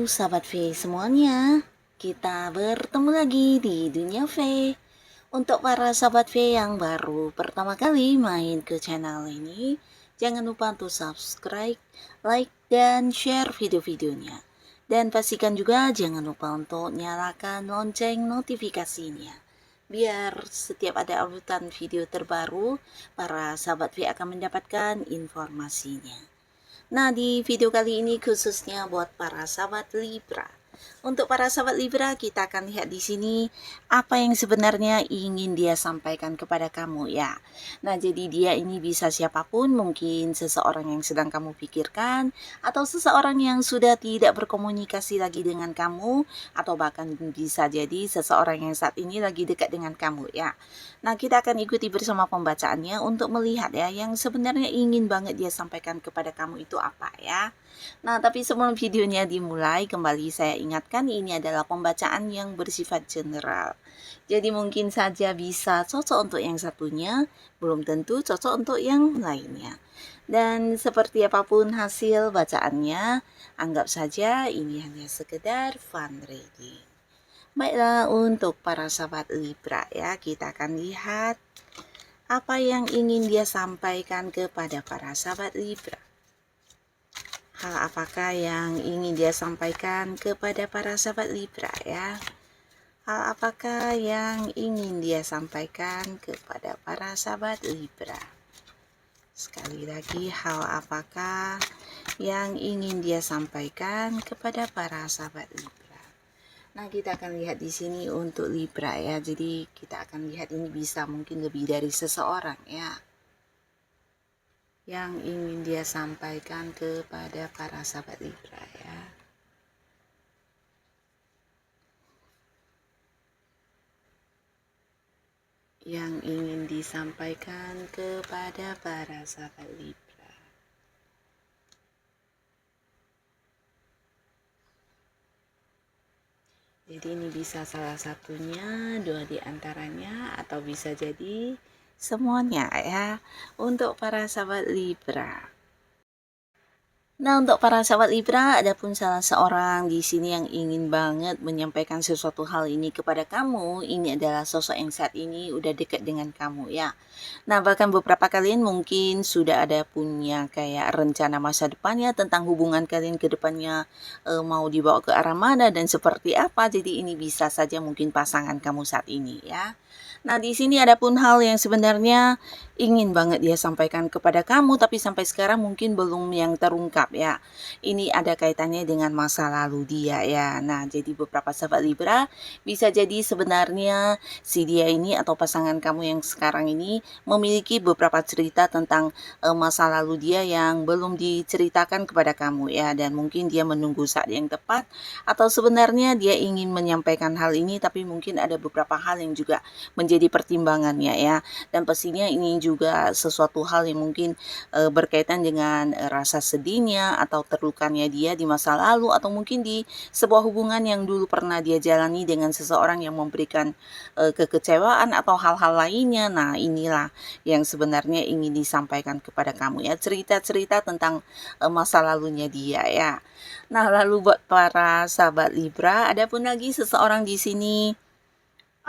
sahabat V semuanya, kita bertemu lagi di dunia V. Untuk para sahabat V yang baru pertama kali main ke channel ini, jangan lupa untuk subscribe, like, dan share video-videonya. Dan pastikan juga jangan lupa untuk nyalakan lonceng notifikasinya. Biar setiap ada uploadan video terbaru, para sahabat V akan mendapatkan informasinya. Nah, di video kali ini khususnya buat para sahabat Libra. Untuk para sahabat Libra, kita akan lihat di sini apa yang sebenarnya ingin dia sampaikan kepada kamu ya. Nah, jadi dia ini bisa siapapun, mungkin seseorang yang sedang kamu pikirkan, atau seseorang yang sudah tidak berkomunikasi lagi dengan kamu, atau bahkan bisa jadi seseorang yang saat ini lagi dekat dengan kamu ya. Nah, kita akan ikuti bersama pembacaannya untuk melihat ya yang sebenarnya ingin banget dia sampaikan kepada kamu itu apa ya. Nah, tapi sebelum videonya dimulai, kembali saya ingatkan ini adalah pembacaan yang bersifat general. Jadi mungkin saja bisa cocok untuk yang satunya, belum tentu cocok untuk yang lainnya. Dan seperti apapun hasil bacaannya, anggap saja ini hanya sekedar fun reading. Baiklah, untuk para sahabat Libra ya, kita akan lihat apa yang ingin dia sampaikan kepada para sahabat Libra. Hal apakah yang ingin dia sampaikan kepada para sahabat Libra ya? Hal apakah yang ingin dia sampaikan kepada para sahabat Libra? Sekali lagi, hal apakah yang ingin dia sampaikan kepada para sahabat Libra? Nah, kita akan lihat di sini untuk Libra ya. Jadi kita akan lihat ini bisa mungkin lebih dari seseorang ya, yang ingin dia sampaikan kepada para sahabat Libra ya. Yang ingin disampaikan kepada para sahabat Libra. Jadi ini bisa salah satunya, dua di antaranya, atau bisa jadi semuanya ya, untuk para sahabat Libra. Nah, untuk para sahabat Libra, ada pun salah seorang di sini yang ingin banget menyampaikan sesuatu hal ini kepada kamu. Ini adalah sosok yang saat ini udah dekat dengan kamu ya. Nah, bahkan beberapa kalian mungkin sudah ada punya kayak rencana masa depannya tentang hubungan kalian ke depannya, mau dibawa ke arah mana dan seperti apa. Jadi ini bisa saja mungkin pasangan kamu saat ini ya. Nah, di sini ada pun hal yang sebenarnya ingin banget dia sampaikan kepada kamu, tapi sampai sekarang mungkin belum yang terungkap ya. Ini ada kaitannya dengan masa lalu dia ya. Nah, jadi beberapa sahabat Libra bisa jadi sebenarnya si dia ini atau pasangan kamu yang sekarang ini memiliki beberapa cerita tentang masa lalu dia yang belum diceritakan kepada kamu ya, dan mungkin dia menunggu saat yang tepat, atau sebenarnya dia ingin menyampaikan hal ini tapi mungkin ada beberapa hal yang juga menjadi pertimbangannya ya. Dan pastinya ini juga sesuatu hal yang mungkin berkaitan dengan rasa sedihnya atau terlukanya dia di masa lalu, atau mungkin di sebuah hubungan yang dulu pernah dia jalani dengan seseorang yang memberikan kekecewaan atau hal-hal lainnya. Nah, inilah yang sebenarnya ingin disampaikan kepada kamu ya, cerita-cerita tentang masa lalunya dia ya. Nah, lalu buat para sahabat Libra, ada pun lagi seseorang di sini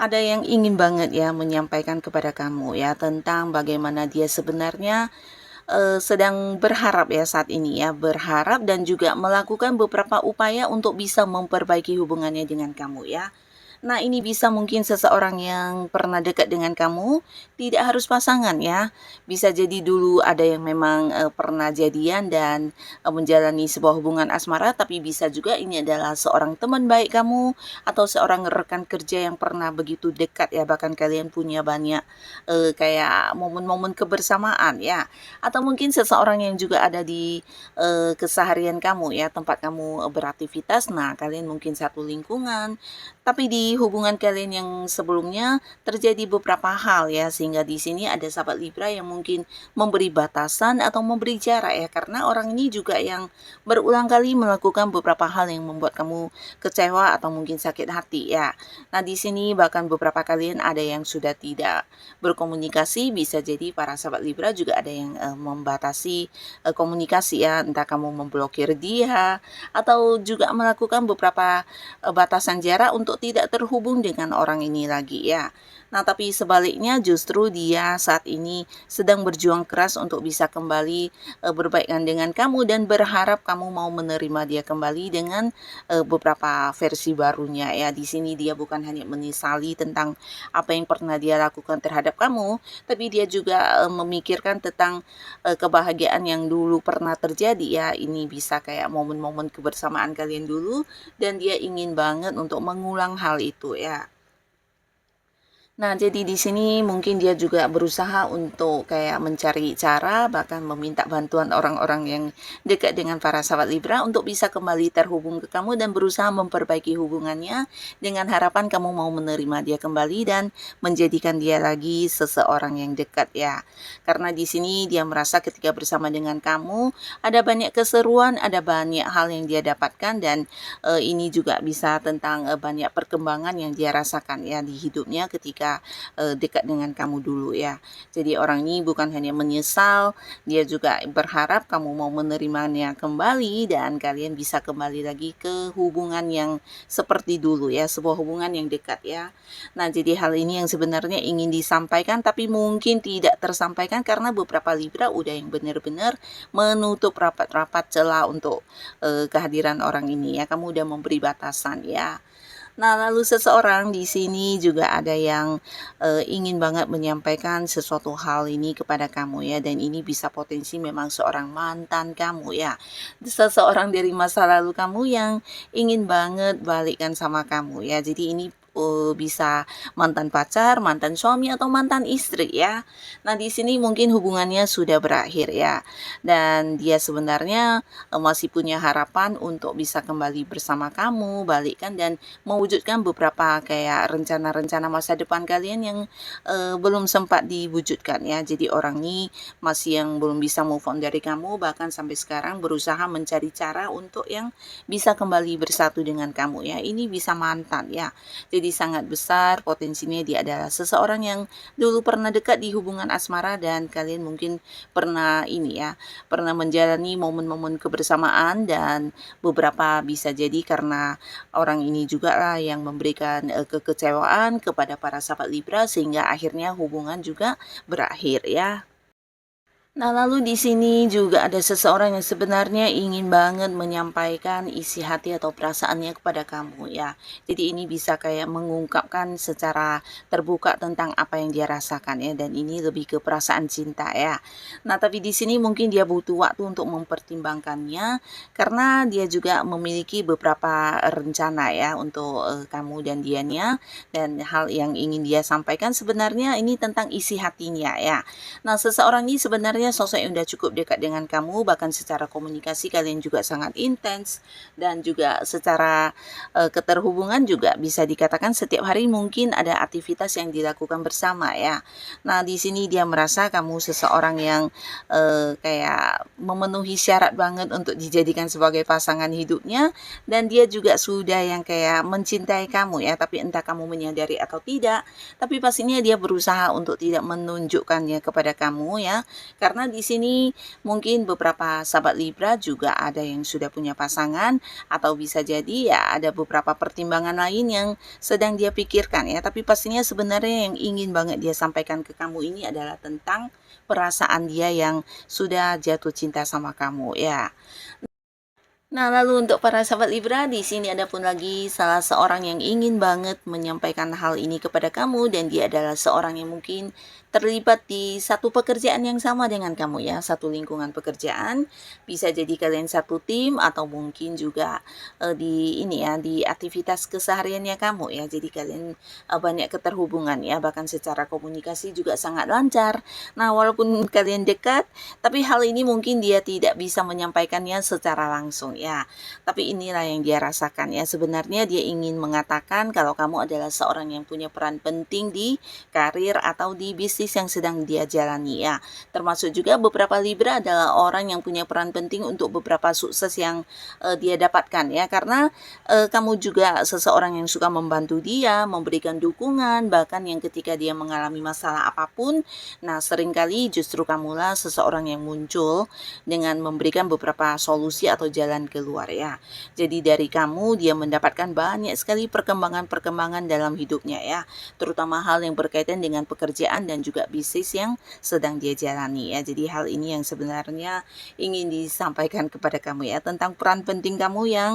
ada yang ingin banget ya menyampaikan kepada kamu ya tentang bagaimana dia sebenarnya sedang berharap ya saat ini ya, berharap dan juga melakukan beberapa upaya untuk bisa memperbaiki hubungannya dengan kamu ya. Nah, ini bisa mungkin seseorang yang pernah dekat dengan kamu, tidak harus pasangan ya. Bisa jadi dulu ada yang memang pernah jadian dan menjalani sebuah hubungan asmara, tapi bisa juga ini adalah seorang teman baik kamu atau seorang rekan kerja yang pernah begitu dekat ya, bahkan kalian punya banyak kayak momen-momen kebersamaan ya. Atau mungkin seseorang yang juga ada di keseharian kamu ya, tempat kamu beraktivitas. Nah, kalian mungkin satu lingkungan, Tapi di hubungan kalian yang sebelumnya terjadi beberapa hal ya, sehingga di sini ada sahabat Libra yang mungkin memberi batasan atau memberi jarak ya, karena orang ini juga yang berulang kali melakukan beberapa hal yang membuat kamu kecewa atau mungkin sakit hati ya. Nah, di sini bahkan beberapa kalian ada yang sudah tidak berkomunikasi, bisa jadi para sahabat Libra juga ada yang membatasi komunikasi ya, entah kamu memblokir dia atau juga melakukan beberapa batasan jarak untuk tidak terhubung dengan orang ini lagi ya. Nah, tapi sebaliknya justru dia saat ini sedang berjuang keras untuk bisa kembali berbaikan dengan kamu dan berharap kamu mau menerima dia kembali dengan beberapa versi barunya ya. Di sini dia bukan hanya menyesali tentang apa yang pernah dia lakukan terhadap kamu, tapi dia juga memikirkan tentang kebahagiaan yang dulu pernah terjadi ya. Ini bisa kayak momen-momen kebersamaan kalian dulu dan dia ingin banget untuk mengulang hal itu ya. Nah, jadi di sini mungkin dia juga berusaha untuk kayak mencari cara, bahkan meminta bantuan orang-orang yang dekat dengan para sahabat Libra untuk bisa kembali terhubung ke kamu dan berusaha memperbaiki hubungannya dengan harapan kamu mau menerima dia kembali dan menjadikan dia lagi seseorang yang dekat ya. Karena di sini dia merasa ketika bersama dengan kamu ada banyak keseruan, ada banyak hal yang dia dapatkan dan ini juga bisa tentang banyak perkembangan yang dia rasakan ya di hidupnya ketika dekat dengan kamu dulu ya. Jadi orang ini bukan hanya menyesal, dia juga berharap kamu mau menerimanya kembali dan kalian bisa kembali lagi ke hubungan yang seperti dulu ya, sebuah hubungan yang dekat ya. Nah, jadi hal ini yang sebenarnya ingin disampaikan tapi mungkin tidak tersampaikan karena beberapa Libra udah yang benar-benar menutup rapat-rapat celah untuk kehadiran orang ini ya. Kamu udah memberi batasan ya. Nah, lalu seseorang di sini juga ada yang ingin banget menyampaikan sesuatu hal ini kepada kamu ya, dan ini bisa potensi memang seorang mantan kamu ya. Seseorang dari masa lalu kamu yang ingin banget balikkan sama kamu ya. Jadi ini bisa mantan pacar, mantan suami atau mantan istri ya. Nah, di sini mungkin hubungannya sudah berakhir ya. Dan dia sebenarnya masih punya harapan untuk bisa kembali bersama kamu, balikkan dan mewujudkan beberapa kayak rencana-rencana masa depan kalian yang belum sempat diwujudkan ya. Jadi orang ini masih yang belum bisa move on dari kamu, bahkan sampai sekarang berusaha mencari cara untuk yang bisa kembali bersatu dengan kamu ya. Ini bisa mantan ya. Jadi sangat besar potensinya dia adalah seseorang yang dulu pernah dekat di hubungan asmara dan kalian mungkin pernah ini ya, pernah menjalani momen-momen kebersamaan dan beberapa bisa jadi karena orang ini juga lah yang memberikan kekecewaan kepada para sahabat Libra sehingga akhirnya hubungan juga berakhir ya. Nah, lalu di sini juga ada seseorang yang sebenarnya ingin banget menyampaikan isi hati atau perasaannya kepada kamu ya. Jadi ini bisa kayak mengungkapkan secara terbuka tentang apa yang dia rasakan ya, dan ini lebih ke perasaan cinta ya. Nah, tapi di sini mungkin dia butuh waktu untuk mempertimbangkannya karena dia juga memiliki beberapa rencana ya untuk kamu dan dianya, dan hal yang ingin dia sampaikan sebenarnya ini tentang isi hatinya ya. Nah, seseorang ini sebenarnya sosok yang udah cukup dekat dengan kamu, bahkan secara komunikasi kalian juga sangat intens dan juga secara keterhubungan juga bisa dikatakan setiap hari mungkin ada aktivitas yang dilakukan bersama ya. Nah, di sini dia merasa kamu seseorang yang kayak memenuhi syarat banget untuk dijadikan sebagai pasangan hidupnya, dan dia juga sudah yang kayak mencintai kamu ya, tapi entah kamu menyadari atau tidak, tapi pastinya dia berusaha untuk tidak menunjukkannya kepada kamu ya. Karena di sini mungkin beberapa sahabat Libra juga ada yang sudah punya pasangan atau bisa jadi ya ada beberapa pertimbangan lain yang sedang dia pikirkan ya. Tapi pastinya sebenarnya yang ingin banget dia sampaikan ke kamu ini adalah tentang perasaan dia yang sudah jatuh cinta sama kamu ya. Nah, lalu untuk para sahabat Libra, di sini ada pun lagi salah seorang yang ingin banget menyampaikan hal ini kepada kamu, dan dia adalah seorang yang mungkin terlibat di satu pekerjaan yang sama dengan kamu ya, satu lingkungan pekerjaan. Bisa jadi kalian satu tim atau mungkin juga di ini ya, di aktivitas kesehariannya kamu ya. Jadi kalian banyak keterhubungan ya, bahkan secara komunikasi juga sangat lancar. Nah, walaupun kalian dekat, tapi hal ini mungkin dia tidak bisa menyampaikannya secara langsung ya. Tapi inilah yang dia rasakan ya. Sebenarnya dia ingin mengatakan kalau kamu adalah seorang yang punya peran penting di karir atau di bisnis yang sedang dia jalani ya. Termasuk juga beberapa Libra adalah orang yang punya peran penting untuk beberapa sukses yang dia dapatkan ya. Karena kamu juga seseorang yang suka membantu dia, memberikan dukungan, bahkan yang ketika dia mengalami masalah apapun, nah seringkali justru kamulah seseorang yang muncul dengan memberikan beberapa solusi atau jalan keluar ya. Jadi dari kamu dia mendapatkan banyak sekali perkembangan-perkembangan dalam hidupnya ya, terutama hal yang berkaitan dengan pekerjaan dan juga bisnis yang sedang dia jalani ya. Jadi hal ini yang sebenarnya ingin disampaikan kepada kamu ya, tentang peran penting kamu yang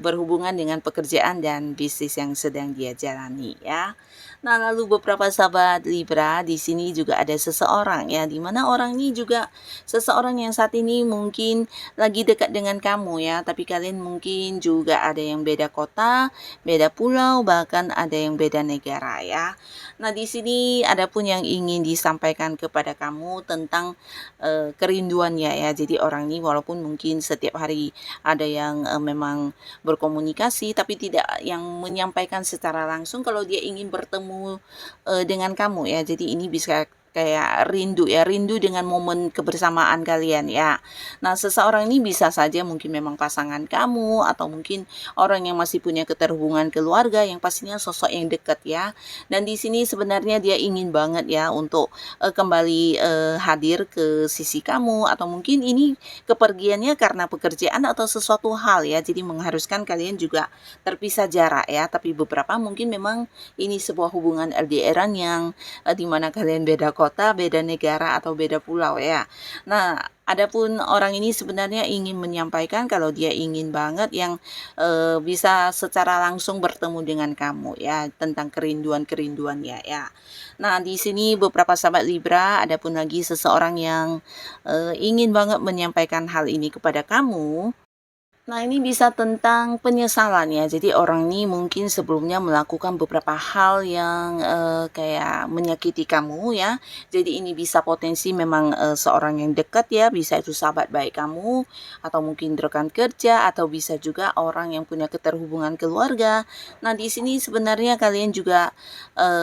berhubungan dengan pekerjaan dan bisnis yang sedang dia jalani ya. Nah, lalu beberapa sahabat Libra, di sini juga ada seseorang ya, di mana orang ini juga seseorang yang saat ini mungkin lagi dekat dengan kamu ya, tapi kalian mungkin juga ada yang beda kota, beda pulau, bahkan ada yang beda negara ya. Nah, di sini ada pun yang ingin disampaikan kepada kamu tentang kerinduannya ya. Jadi orang ini walaupun mungkin setiap hari ada yang memang berkomunikasi, tapi tidak yang menyampaikan secara langsung kalau dia ingin bertemu dengan kamu ya. Jadi ini bisa kayak rindu ya, rindu dengan momen kebersamaan kalian ya. Nah, seseorang ini bisa saja mungkin memang pasangan kamu, atau mungkin orang yang masih punya keterhubungan keluarga yang pastinya sosok yang dekat ya. Dan di sini sebenarnya dia ingin banget ya untuk kembali hadir ke sisi kamu, atau mungkin ini kepergiannya karena pekerjaan atau sesuatu hal ya. Jadi mengharuskan kalian juga terpisah jarak ya. Tapi beberapa mungkin memang ini sebuah hubungan LDR-an yang dimana kalian beda kota, beda negara, atau beda pulau ya. Nah, adapun orang ini sebenarnya ingin menyampaikan kalau dia ingin banget yang bisa secara langsung bertemu dengan kamu ya, tentang kerinduannya ya. Nah, di sini beberapa sahabat Libra, adapun lagi seseorang yang ingin banget menyampaikan hal ini kepada kamu. Nah, ini bisa tentang penyesalan ya. Jadi orang ini mungkin sebelumnya melakukan beberapa hal yang kayak menyakiti kamu ya. Jadi ini bisa potensi memang seorang yang dekat ya, bisa itu sahabat baik kamu, atau mungkin rekan kerja, atau bisa juga orang yang punya keterhubungan keluarga. Nah, di sini sebenarnya kalian juga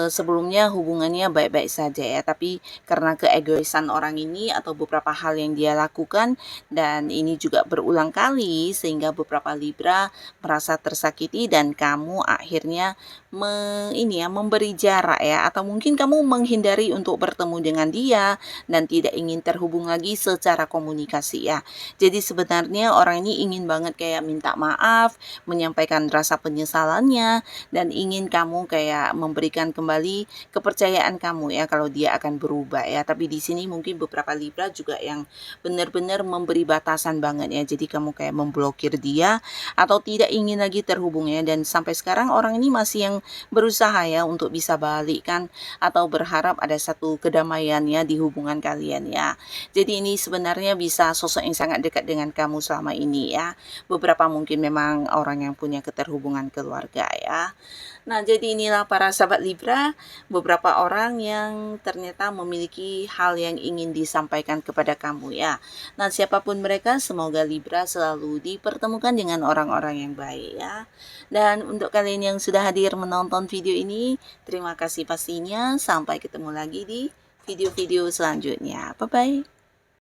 sebelumnya hubungannya baik-baik saja ya, tapi karena keegoisan orang ini atau beberapa hal yang dia lakukan, dan ini juga berulang kali sehingga beberapa Libra merasa tersakiti dan kamu akhirnya memberi jarak ya, atau mungkin kamu menghindari untuk bertemu dengan dia dan tidak ingin terhubung lagi secara komunikasi ya. Jadi sebenarnya orang ini ingin banget kayak minta maaf, menyampaikan rasa penyesalannya, dan ingin kamu kayak memberikan kembali kepercayaan kamu ya kalau dia akan berubah ya. Tapi di sini mungkin beberapa Libra juga yang benar-benar memberi batasan banget ya. Jadi kamu kayak memblokir dia atau tidak ingin lagi terhubung ya. Dan sampai sekarang orang ini masih yang berusaha ya untuk bisa balikkan atau berharap ada satu kedamaian ya di hubungan kalian ya. Jadi ini sebenarnya bisa sosok yang sangat dekat dengan kamu selama ini ya. Beberapa mungkin memang orang yang punya keterhubungan keluarga ya. Nah, jadi inilah para sahabat Libra, beberapa orang yang ternyata memiliki hal yang ingin disampaikan kepada kamu ya. Nah, siapapun mereka, semoga Libra selalu dipertemukan dengan orang-orang yang baik ya. Dan untuk kalian yang sudah hadir menonton video ini, terima kasih pastinya. Sampai ketemu lagi di video-video selanjutnya. Bye-bye.